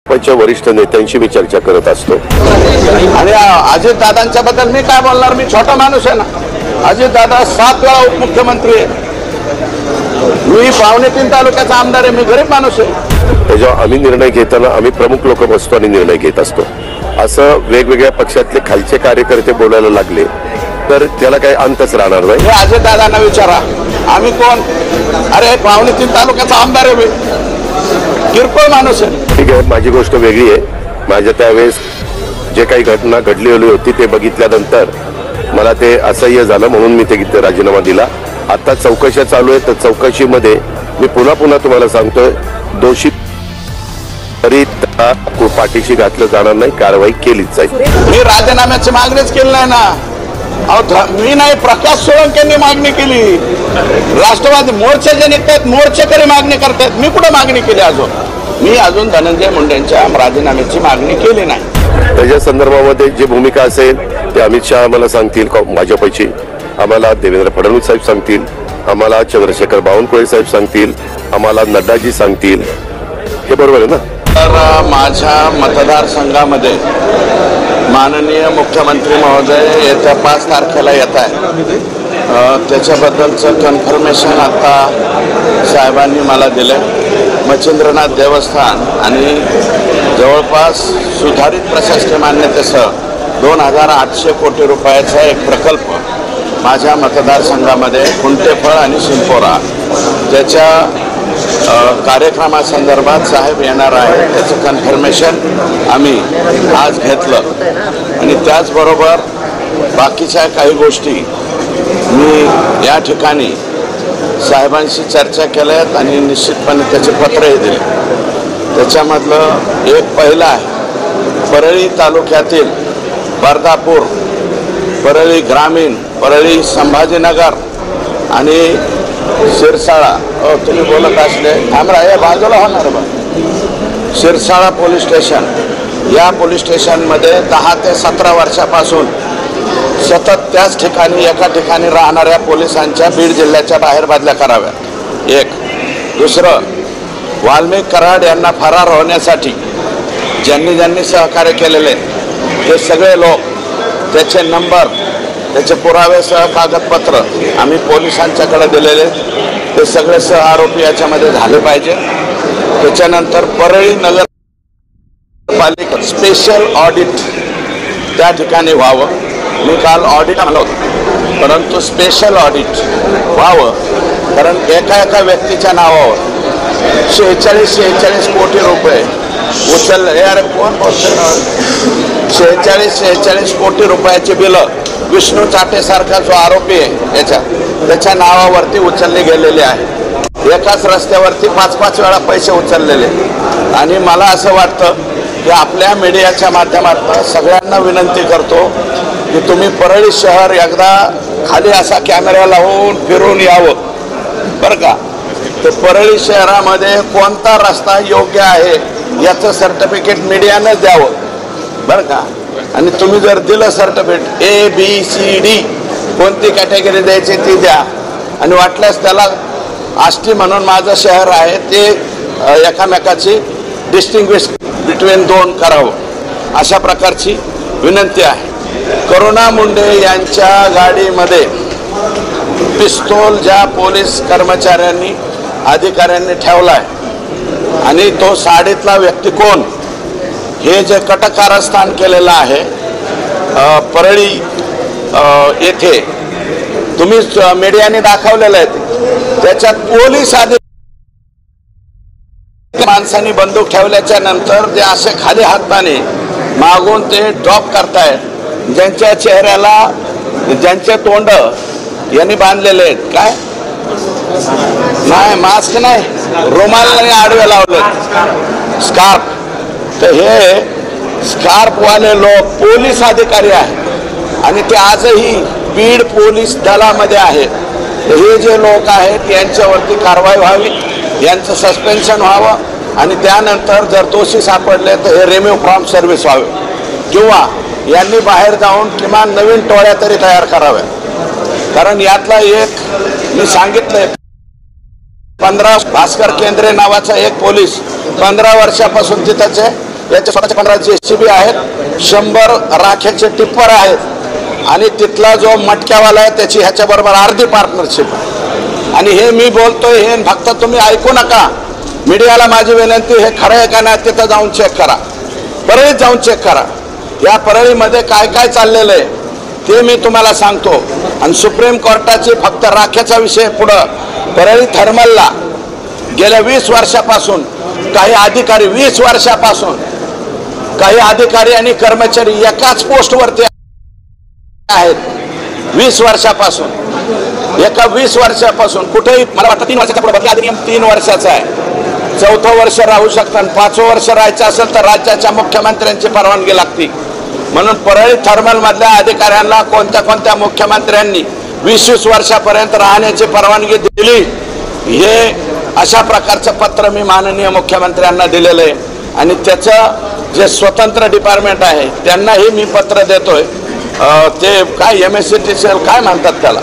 पक्षाच्या वरिष्ठ नेत्यांशी मी चर्चा करत असतो। आणि अजित दादांच्या बद्दल मी काय बोलणार, मी छोटा माणूस आहे ना। अजित दादा 7 वेळा उपमुख्यमंत्री आहे, मी 3.25 तालुक्याचा आमदार आहे, मी गरीब माणूस आहे। त्याच्यावर आम्ही निर्णय घेताना आम्ही प्रमुख लोक बसतो आणि निर्णय घेत असतो। असं वेगवेगळ्या पक्षातले खालचे कार्यकर्ते बोलायला लागले तर त्याला काही अंतच राहणार नाही। अजित दादांना विचारा आम्ही कोण, अरे 3.25 तालुक्याचा आमदार आहे, मी किरकोळ माणूस आहे। ठीक आहे, माझी गोष्ट वेगळी आहे। माझ्या त्यावेळेस जे काही घटना घडलेली होती ते बघितल्यानंतर मला ते असह्य झालं, म्हणून मी ते राजीनामा दिला। आता चौकशा चालू आहे, तर चौकशीमध्ये मी पुन्हा तुम्हाला सांगतोय, दोषी तरी पाठीशी घातलं जाणार नाही, कारवाई केलीच जाईल। मी राजीनाम्याची मागणीच केली नाही ना। मी नाही, प्रकाश सोळंकेंनी मागणी केली। राष्ट्रवादी मोर्चे जे निघतात मोर्चेकरी मागणी करतात, मी कुठे मागणी केली अजून? मी अजून धनंजय मुंडेंच्या राजीनाम्याची मागणी केली नाही। त्याच्या संदर्भामध्ये जी भूमिका असेल ते अमित शहा आम्हाला सांगतील, भाजपची आम्हाला देवेंद्र फडणवीस साहेब सांगतील, आम्हाला चंद्रशेखर बावनकुळे साहेब सांगतील, आम्हाला नड्डाजी सांगतील। हे बरोबर आहे ना? तर माझ्या मतदारसंघामध्ये माननीय मुख्यमंत्री महोदय येत्या 5 तारखेला येत आहे, त्याच्याबद्दलचं कन्फर्मेशन आता साहेबांनी मला दिलं। मच्छिंद्रनाथ देवस्थान आणि जवळपास सुधारित प्रशासकीय मान्यतेसह 2800 कोटी रुपयाचा एक प्रकल्प माझ्या मतदारसंघामध्ये कुंटेफळ आणि शिंपोरा त्याच्या कार्यक्रमासंदर्भात साहेब येणार आहे, त्याचं कन्फर्मेशन आम्ही आज घेतलं। आणि त्याचबरोबर बाकीच्या काही गोष्टी मी या ठिकाणी साहेबांशी चर्चा केल्यात आणि निश्चितपणे त्याचे पत्रही दिले। त्याच्यामधलं एक पहिलं आहे, परळी तालुक्यातील बर्दापूर, परळी ग्रामीण, परळी संभाजीनगर आणि शिरसाळा, तुम्ही बोलत असले आम्हाला या बाजूला होणार बा, शिरसाळा पोलीस स्टेशन, या पोलीस स्टेशनमध्ये 10 ते 17 वर्षापासून सतत त्याच ठिकाणी एका ठिकाणी राहणाऱ्या पोलिसांच्या बीड जिल्ह्याच्या बाहेर बदल्या कराव्यात। एक दुसरं, वाल्मिक कराड यांना फरार होण्यासाठी ज्यांनी सहकार्य केलेले ते सगळे लोक, त्याचे नंबर, त्याचे पुरावेसह कागदपत्र आम्ही पोलिसांच्याकडे दिलेले, ते सगळे सह आरोपी याच्यामध्ये झाले पाहिजे। त्याच्यानंतर परळी नगरपालिका स्पेशल ऑडिट त्या ठिकाणी व्हावं। मी काल ऑडिट आणलं होतं, परंतु स्पेशल ऑडिट व्हावं, कारण एका व्यक्तीच्या नावावर 46 कोटी रुपये उचलले। अरे कोण बोलतोय? 46 कोटी रुपयाची बिलं विष्णू चाटेसारखा जो आरोपी आहे त्याच्या नावावरती उचलले गेलेले आहे। एकाच रस्त्यावरती 5-5 वेळा पैसे उचललेले। आणि मला असं वाटतं की आपल्या मीडियाच्या माध्यमातून सगळ्यांना विनंती करतो की तुम्ही परळी शहर एकदा खाली असा कॅमेरा लावून फिरून यावं, बरं का? तर परळी शहरामध्ये कोणता रस्ता योग्य आहे याचं सर्टिफिकेट मीडियानं द्यावं, बरं का? आणि तुम्ही जर दिलं सर्टिफिकेट ABCD कोणती कॅटेगरी द्यायची ती द्या, आणि वाटल्यास त्याला आष्टी म्हणून माझं शहर आहे ते एकामेकाची डिस्टिंग्विश बिटवीन 2 करावं, अशा प्रकारची विनंती आहे। करुणा मुंडे यांच्या गाडीमध्ये पिस्तूल ज्या पोलीस कर्मचाऱ्यांनी अधिकाऱ्यांनी ठेवला आहे आणि तो साडीतला व्यक्ती कोण, हे जे कटकारस्थान केलेलं आहे परळी येथे, तुम्ही मीडियाने दाखवलेलं आहे, त्याच्यात पोलीस माणसांनी बंदूक ठेवल्याच्या नंतर ते असे खाली हाताने मागून ते ड्रॉप करतायत, ज्यांच्या चेहऱ्याला ज्यांचे तोंड यांनी बांधलेले आहेत, काय नाही मास्क नाही, रुमालाने आडवे लावले, स्कार्फ। तर हे स्कार्फवाले लोक पोलीस अधिकारी आहेत आणि ते आजही बीड पोलीस दलामध्ये आहेत। हे जे लोक आहेत यांच्यावरती कारवाई व्हावी, यांचं सस्पेन्शन व्हावं आणि त्यानंतर जर दोषी सापडले तर हे रिमूव्ह फ्रॉम सर्व्हिस व्हावे, किंवा यांनी बाहेर जाऊन किमान नवीन टोळ्या तरी तयार कराव्या। कारण यातला एक मी सांगितलंय, 15 भास्कर केंद्रे नावाचा एक पोलीस 15 वर्षापासून तिथंच आहे, याच्या स्वतःच्या 15 JCB आहेत, 100 राखेचे टिप्पर आहेत आणि तिथला जो मटक्यावाला आहे त्याची ह्याच्याबरोबर अर्धी पार्टनरशिप आहे। आणि हे मी बोलतोय हे फक्त तुम्ही ऐकू नका, मीडियाला माझी विनंती, हे खरं आहे का नाही तिथं जाऊन चेक करा, परळीत जाऊन चेक करा। या परळीमध्ये काय काय चाललेलं आहे ते मी तुम्हाला सांगतो। आणि सुप्रीम कोर्टाची फक्त राखेचा विषय पुढं, परळी थर्मलला गेल्या 20 वर्षापासून काही अधिकारी 20 वर्षापासून काही अधिकारी आणि कर्मचारी एकाच पोस्टवरती आहेत 20 वर्षापासून, एका 20 वर्षापासून कुठेही मला वाटतं 3 वर्षाचा पुढे बदला अधिनियम 3 वर्षाचा आहे, 4थं वर्ष राहू शकतात, 5वं वर्ष राहायचं असेल तर राज्याच्या मुख्यमंत्र्यांची परवानगी लागते। म्हणून परळी थर्मल मधल्या अधिकाऱ्यांना कोणत्या कोणत्या मुख्यमंत्र्यांनी 20 वर्षापर्यंत राहण्याची परवानगी दिली, हे अशा प्रकारचं पत्र मी माननीय मुख्यमंत्र्यांना दिलेलं आहे। आणि त्याचं जे स्वतंत्र डिपार्टमेंट आहे त्यांनाही मी पत्र देतोय, ते काय MSCTCL काय म्हणतात त्याला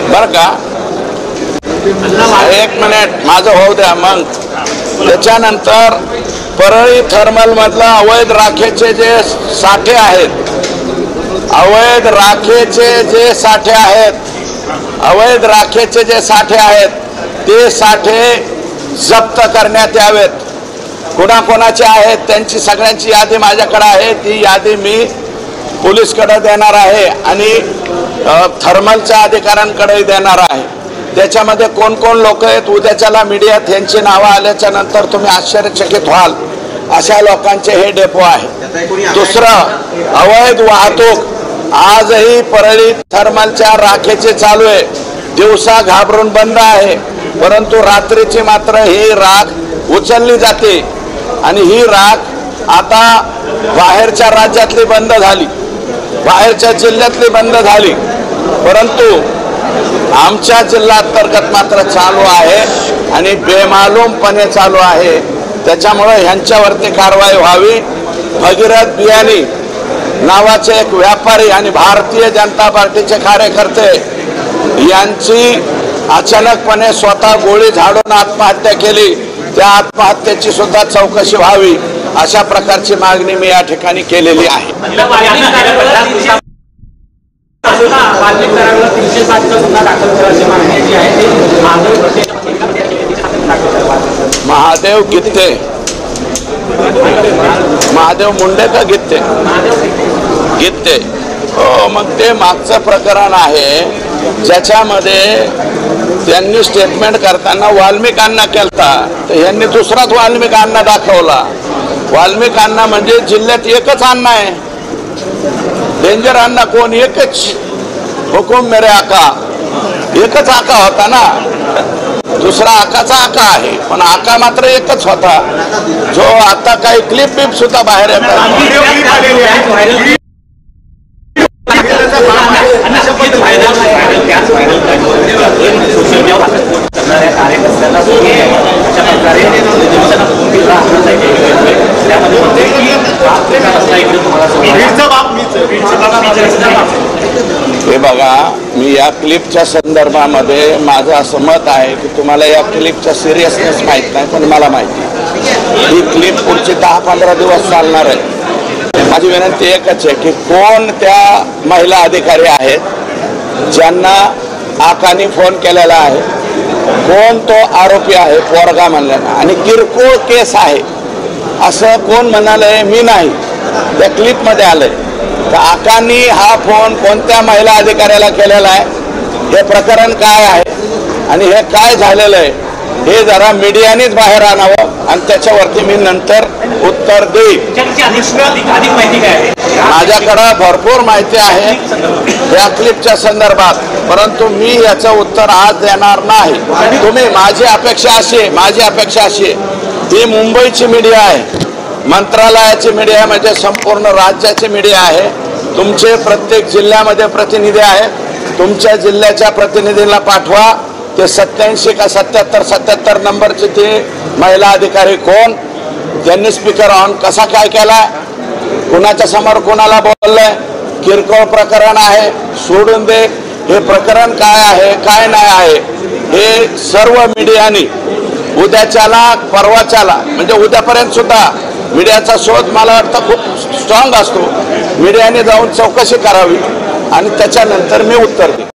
बरं का, 1 मिनिट माझं होऊ द्या। मग त्याच्यानंतर परळी थर्मल मधला अवैध राखेचे जे साठे आहेत, अवैध राखेचे जे साठे आहेत, अवैध राखेचे जे साठे आहेत ते साठे जप्त करण्यात यावेत। कोणाकोणाचे आहेत त्यांची सगळ्यांची यादी माझ्याकडे आहे, ती यादी मी पोलीसकडे देणार आहे आणि थर्मलच्या अधिकाऱ्यांकडे देणार आहे। त्याच्यामध्ये कोण कोण लोक आहेत उद्याच्याला मीडियात यांची नावं आल्याच्या नंतर तुम्ही आश्चर्यचकित व्हाल, अशा लोकांचे हे डेपो आहे। दुसरं, अवैध वाहतूक आजही परळी थर्मलच्या राखेचे चालू आहे, दिवसा घाबरून बंद आहे, परंतु रात्रीची मात्र ही राख उचलली जाते। आणि ही राख आता बाहेरच्या राज्यातली बंद झाली, बाहेरच्या जिल्ह्यातली बंद झाली, परंतु आमच्या जिल्हा अंतर्गत मात्र चालू आहे आणि बेमालूमपणे चालू आहे। त्याच्यामुळे ह्यांच्यावरती कारवाई व्हावी। भगीरथ बियाणी नावाचे एक व्यापारी आणि भारतीय जनता पार्टीचे कार्यकर्ते यांची अचानकपणे स्वतः गोळी झाडून आत्महत्या केली, त्या आत्महत्येची सुद्धा चौकशी व्हावी, अशा प्रकारची मागणी मी या ठिकाणी केलेली आहे। महादेव गित्ते, महादेव मुंडे का गित्ते? गित्ते, हो। मग ते मागचं प्रकरण आहे ज्याच्यामध्ये त्यांनी स्टेटमेंट करताना वाल्मिकांना केलता, तर यांनी दुसराच वाल्मिकांना दाखवला। वाल्मिकांना म्हणजे जिल्ह्यात एकच अण्णा आहे, डेंजर अण्णा कोण? एकच, हुकुम मेरे आका, एकच आका होता ना, दुसरा आकाचा आका आहे, पण आका मात्र एकच होता, जो आता काही क्लिप बिप सुद्धा बाहेर येतात। हे बघा, मी या क्लिपच्या संदर्भामध्ये माझं असं मत आहे की तुम्हाला या क्लिपचा सिरियसनेस माहीत नाही, पण मला माहिती ही क्लिप पुढचे 10-15 दिवस चालणार आहे। माझी विनंती एकच आहे की कोण त्या महिला अधिकारी आहेत ज्यांना आकानी फोन केलेला आहे, कोण तो आरोपी आहे पोरगा म्हणल्यानं, आणि किरकोळ केस आहे असं कोण म्हणालंय? मी नाही, त्या क्लिपमध्ये आलंय। तर आकांनी हा फोन कोणत्या महिला अधिकाऱ्याला केलेला आहे, हे प्रकरण काय आहे आणि हे काय झालेलं आहे हे जरा मीडियानेच बाहेर आणावं आणि त्याच्यावरती मी नंतर उत्तर देईन। माझ्याकडं भरपूर माहिती आहे या क्लिपच्या संदर्भात, परंतु मी याचं उत्तर आज देणार नाही। तुम्ही माझी अपेक्षा अशी आहे, ही मुंबईची मीडिया आहे, मंत्रालयाची मीडिया म्हणजे संपूर्ण राज्याची मीडिया आहे, तुमचे प्रत्येक जिल्ह्यामध्ये प्रतिनिधी आहेत, तुमच्या जिल्ह्याच्या प्रतिनिधींना पाठवा, ते 87 का 77 नंबरचे ते महिला अधिकारी कोण, त्यांनी स्पीकर ऑन कसा काय केलाय, कुणाच्या समोर कुणाला बोललंय, किरकोळ प्रकरण आहे सोडून दे, हे प्रकरण काय आहे काय नाही आहे हे सर्व मीडियानी उद्याच्याला परवाच्याला म्हणजे उद्यापर्यंत सुद्धा मीडियाचा शोध मला वाटतं खूप स्ट्रॉंग असतो. मीडियाने जाऊन चौकशी करावी आणि त्याच्यानंतर मी उत्तर देईन.